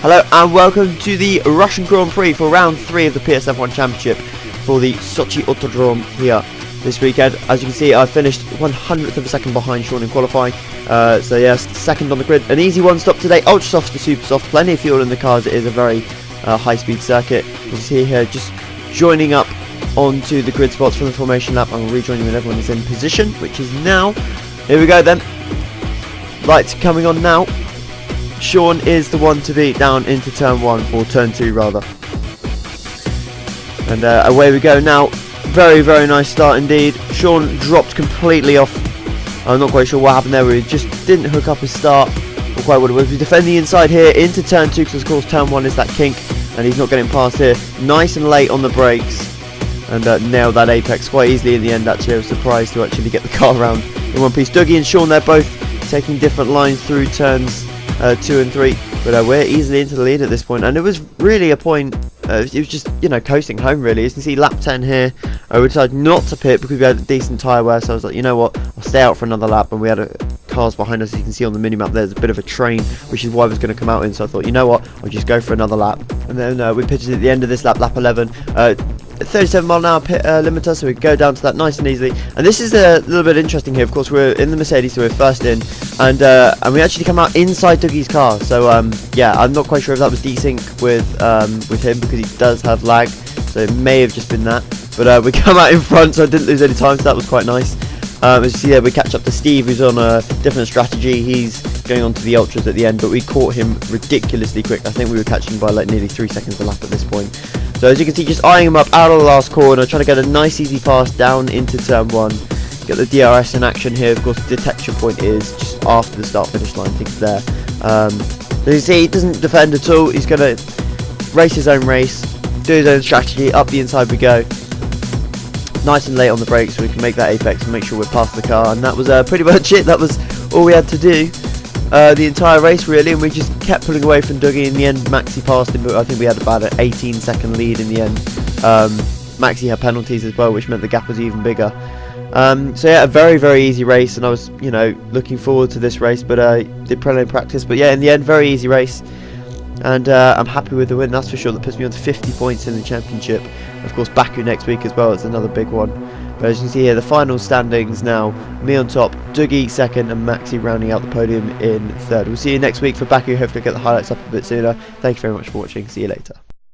Hello and welcome to the Russian Grand Prix for round 3 of the PSF1 Championship for the Sochi Autodrome here this weekend. As you can see, I finished 100th of a second behind Sean in qualifying. So yes, second on the grid. An easy one stop today, ultra soft to super soft, plenty of fuel in the cars. It is a very high speed circuit. You can see here just joining up onto the grid spots from the formation lap. I'm rejoining when everyone is in position, which is now. Here we go then. Lights coming on now. Sean is the one to beat down into turn 1, or turn 2 rather. And away we go now. Very, very nice start indeed. Sean dropped completely off. I'm not quite sure what happened there. We just didn't hook up his start, or quite what it was. We defend the inside here into turn 2, because of course turn 1 is that kink, and he's not getting past here. Nice and late on the brakes, and nailed that apex quite easily in the end. Actually, I was surprised to actually get the car around in one piece. Dougie and Sean, they're both taking different lines through turns 2 and 3, but we're easily into the lead at this point, and it was really a point. It was just, you know, coasting home really. As you can see, lap 10 here. We decided not to pit because we had a decent tyre wear, so I was like, you know what, I'll stay out for another lap. And we had cars behind us. As you can see on the minimap, there's a bit of a train, which is why I was going to come out in. So I thought, you know what, I'll just go for another lap. And then we pitted at the end of this lap, lap 11. 37 mile an hour pit limiter, so we go down to that nice and easily. And this is a little bit interesting here. Of course, we're in the Mercedes, so we're first in, and we actually come out inside Dougie's car. So yeah, I'm not quite sure if that was desync with him, because he does have lag, so it may have just been that. But we come out in front, so I didn't lose any time, so that was quite nice. As you see there, we catch up to Steve, who's on a different strategy. He's going on to the ultras at the end, but we caught him ridiculously quick. I think we were catching him by like nearly 3 seconds a lap at this point. So as you can see, just eyeing him up out of the last corner, trying to get a nice easy pass down into turn 1. Get the DRS in action here. Of course, the detection point is just after the start finish line. I think it's there. As you see, he doesn't defend at all. He's going to race his own race, do his own strategy. Up the inside we go. Nice and late on the brakes, so we can make that apex and make sure we're past the car. And that was pretty much it. That was all we had to do the entire race really, and we just kept pulling away from Dougie. In the end, Maxi passed him, but I think we had about an 18-second lead in the end. Maxi had penalties as well, which meant the gap was even bigger. So yeah, a very, very easy race, and I was, you know, looking forward to this race, but did prelim practice. But yeah, in the end, very easy race, and I'm happy with the win, that's for sure. That puts me on to 50 points in the championship. Of course, Baku next week as well, it's another big one. But as you can see here, the final standings now, me on top, Dougie second, and Maxi rounding out the podium in third. We'll see you next week for Baku. Hopefully get the highlights up a bit sooner. Thank you very much for watching. See you later.